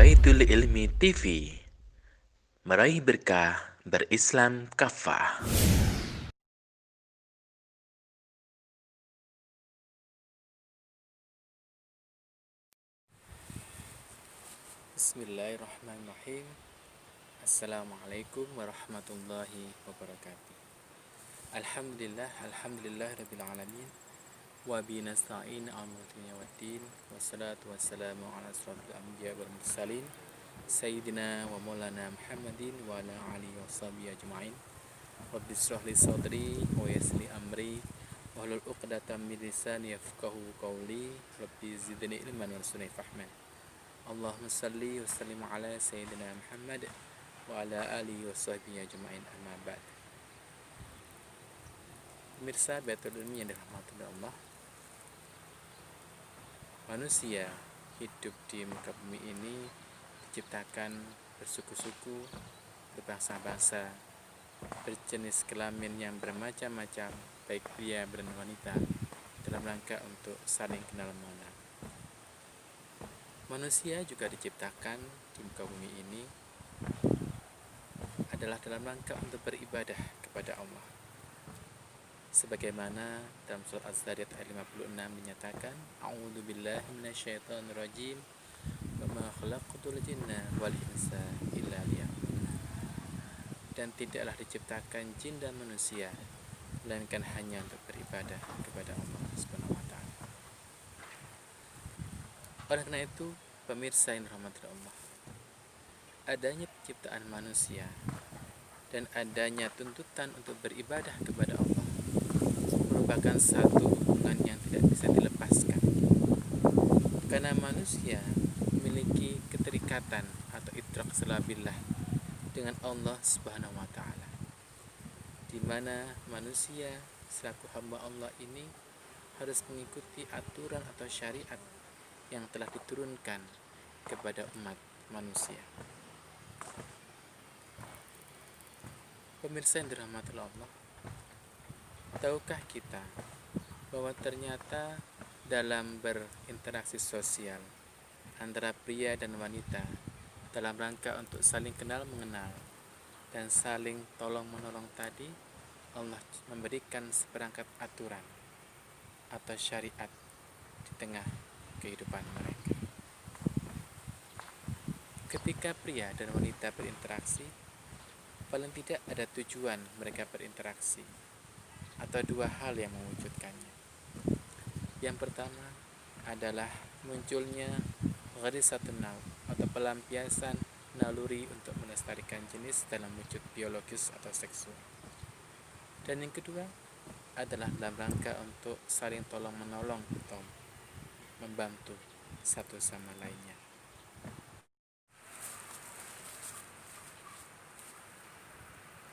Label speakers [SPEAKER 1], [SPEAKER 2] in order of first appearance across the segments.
[SPEAKER 1] Baitul Ilmi TV, meraih berkah berislam kafah.
[SPEAKER 2] Bismillahirrahmanirrahim. Assalamualaikum warahmatullahi wabarakatuh. Alhamdulillah rabbil alamin. Wa bi nasta'in amrina waddin. Wassalatu wassalamu ala asrofil anbiya wal mursalin. Sayyidina wa maulana Muhammadin wa ala alihi wa sahbihi ajma'in. Rabbi shrah li sadri wa yassir li amri wahlul 'uqdatam min lisani yafqahu qawli. Rabbi zidni ilman warzuqni fahman. Allahumma salli wa sallim ala Sayyidina Muhammad wa ala alihi wa sahbihi ajma'in, amma ba'd. Pemirsa Baitul Ilmi yang dirahmati Allah, manusia hidup di muka bumi ini diciptakan bersuku-suku, berbangsa-bangsa, berjenis kelamin yang bermacam-macam, baik pria dan wanita, dalam rangka untuk saling kenal mengenal. Manusia juga diciptakan di muka bumi ini adalah dalam rangka untuk beribadah kepada Allah. Sebagaimana dalam surat Az-Zariyat ayat 56 dinyatakan, A'udzu billahi minasyaitonir rajim. Wa ma khalaqtul jinna wal insa illa liya'budun. Dan tidaklah diciptakan jin dan manusia melainkan hanya untuk beribadah kepada Allah Subhanahu wa taala. Oleh karena itu, pemirsa yang dirahmati Allah, adanya penciptaan manusia dan adanya tuntutan untuk beribadah kepada Allah merupakan satu hubungan yang tidak bisa dilepaskan, karena manusia memiliki keterikatan atau idrak selabillah dengan Allah Subhanahu wa taala, di mana manusia selaku hamba Allah ini harus mengikuti aturan atau syariat yang telah diturunkan kepada umat manusia. Pemirsa yang dirahmati Allah, tahukah kita bahwa ternyata dalam berinteraksi sosial antara pria dan wanita dalam rangka untuk saling kenal mengenal dan saling tolong menolong tadi, Allah memberikan seperangkat aturan atau syariat di tengah kehidupan mereka. Ketika pria dan wanita berinteraksi, paling tidak ada tujuan mereka berinteraksi atau dua hal yang mewujudkannya. Yang pertama adalah munculnya gharisatun naw atau pelampiasan naluri untuk melestarikan jenis dalam wujud biologis atau seksual. Dan yang kedua adalah dalam rangka untuk saling tolong menolong atau membantu satu sama lainnya.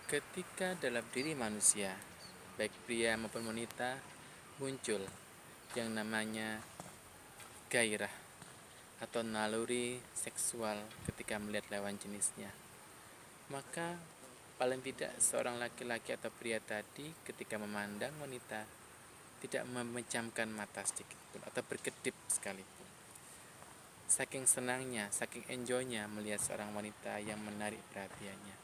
[SPEAKER 2] Ketika dalam diri manusia, baik pria maupun wanita, muncul yang namanya gairah atau naluri seksual ketika melihat lawan jenisnya, maka paling tidak seorang laki-laki atau pria tadi ketika memandang wanita tidak memejamkan mata sedikit pun atau berkedip sekalipun. Saking senangnya, saking enjoynya melihat seorang wanita yang menarik perhatiannya,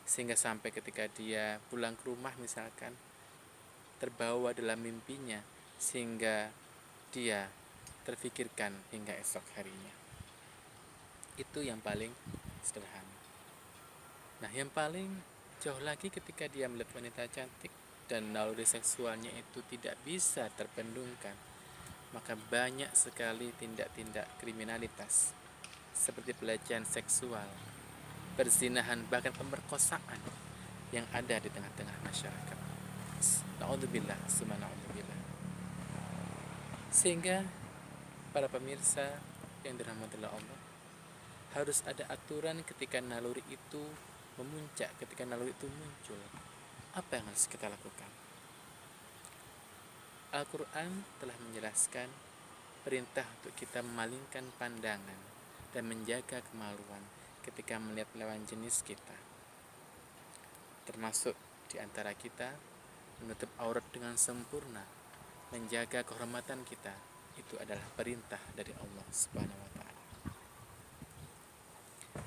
[SPEAKER 2] sehingga sampai ketika dia pulang ke rumah misalkan, terbawa dalam mimpinya sehingga dia terfikirkan hingga esok harinya. Itu yang paling sederhana. Nah, yang paling jauh lagi ketika dia melihat wanita cantik dan naluri seksualnya itu tidak bisa terbendungkan, maka banyak sekali tindak-tindak kriminalitas seperti pelecehan seksual, perzinahan, bahkan pemerkosaan yang ada di tengah-tengah masyarakat. Na'udzubillah, summa na'udzubillah. Sehingga para pemirsa yang dirahmati Allah, harus ada aturan ketika naluri itu memuncak, ketika naluri itu muncul. Apa yang harus kita lakukan? Al-Quran telah menjelaskan perintah untuk kita memalingkan pandangan dan menjaga kemaluan ketika melihat lawan jenis kita. Termasuk di antara kita menutup aurat dengan sempurna, menjaga kehormatan kita, itu adalah perintah dari Allah Subhanahu wa taala.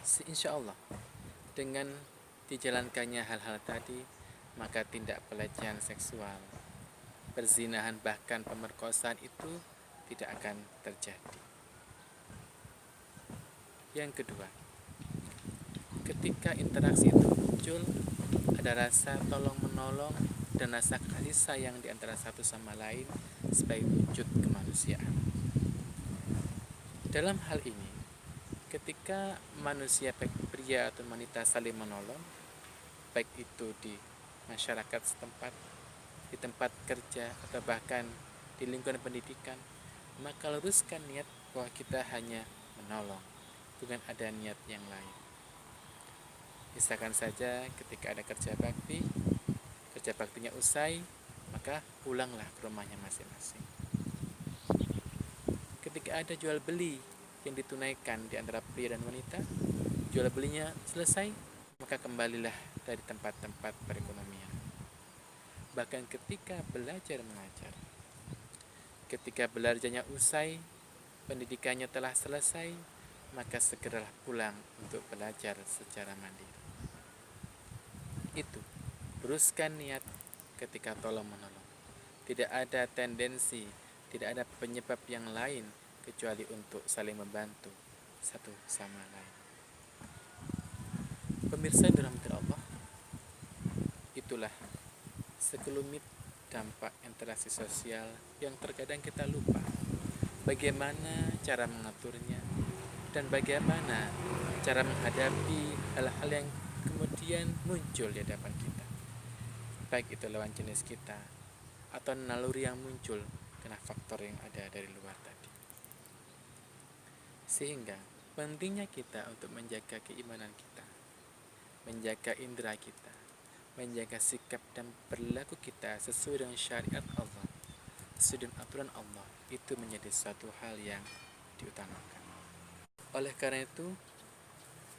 [SPEAKER 2] Insya Allah dengan dijalankannya hal-hal tadi, maka tindak pelecehan seksual, perzinahan, bahkan pemerkosaan itu tidak akan terjadi. Yang kedua, ketika interaksi itu muncul, ada rasa tolong-menolong dan rasa kasih sayang di antara satu sama lain sebagai wujud kemanusiaan. Dalam hal ini, ketika manusia baik pria atau wanita saling menolong, baik itu di masyarakat setempat, di tempat kerja, atau bahkan di lingkungan pendidikan, maka luruskan niat bahwa kita hanya menolong, bukan ada niat yang lain. Misalkan saja ketika ada kerja baktinya usai, maka pulanglah ke rumahnya masing-masing. Ketika ada jual beli yang ditunaikan di antara pria dan wanita, jual belinya selesai, maka kembalilah dari tempat-tempat perekonomian. Bahkan ketika belajar mengajar, ketika belajarnya usai, pendidikannya telah selesai, maka segeralah pulang untuk belajar secara mandiri. Itu, luruskan niat ketika tolong menolong. Tidak ada tendensi, tidak ada penyebab yang lain kecuali untuk saling membantu satu sama lain. Pemirsa yang dirahmati Allah, itulah sekelumit dampak interaksi sosial yang terkadang kita lupa bagaimana cara mengaturnya dan bagaimana cara menghadapi hal-hal yang kemudian muncul di hadapan kita, baik itu lawan jenis kita atau naluri yang muncul karena faktor yang ada dari luar tadi. Sehingga pentingnya kita untuk menjaga keimanan kita, menjaga indera kita, menjaga sikap dan perilaku kita sesuai dengan syariat Allah, sesuai dengan aturan Allah, itu menjadi suatu hal yang diutamakan. Oleh karena itu,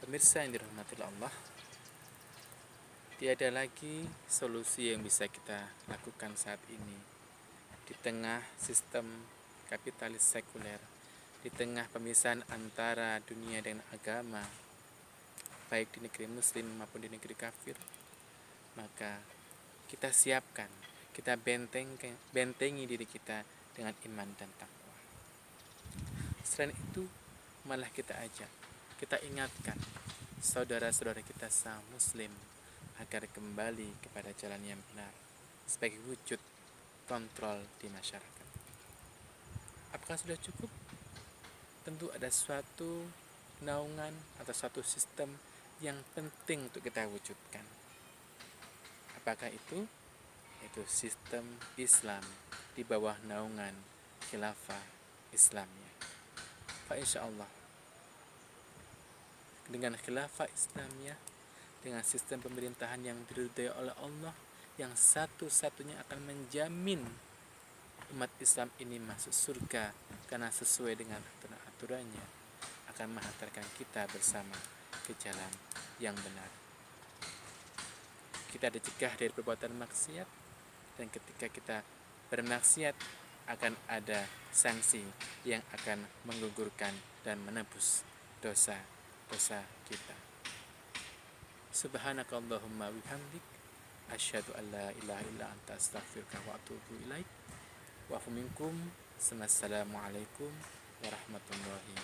[SPEAKER 2] pemirsa yang dirahmati Allah, tiada lagi solusi yang bisa kita lakukan saat ini di tengah sistem kapitalis sekuler, di tengah pemisahan antara dunia dan agama, baik di negeri muslim maupun di negeri kafir. Maka kita siapkan, kita bentengi diri kita dengan iman dan takwa. Selain itu, malah kita ajak, kita ingatkan saudara-saudara kita sama muslim agar kembali kepada jalan yang benar sebagai wujud kontrol di masyarakat. Apakah sudah cukup? Tentu ada suatu naungan atau suatu sistem yang penting untuk kita wujudkan. Apakah itu? Itu sistem Islam di bawah naungan khilafah Islamiyah. Insyaallah dengan khilafah Islamiyah, dengan sistem pemerintahan yang diridhai oleh Allah, yang satu-satunya akan menjamin umat Islam ini masuk surga karena sesuai dengan aturan-aturannya, akan menghantarkan kita bersama ke jalan yang benar. Kita dicegah dari perbuatan maksiat, dan ketika kita bermaksiat akan ada sanksi yang akan menggugurkan dan menebus dosa-dosa kita. Subhanakallahumma bihamdik, asyhadu an la ilaha illa anta, astaghfiruka wa atubu ilaik. Wa minkum. Assalamualaikum warahmatullahi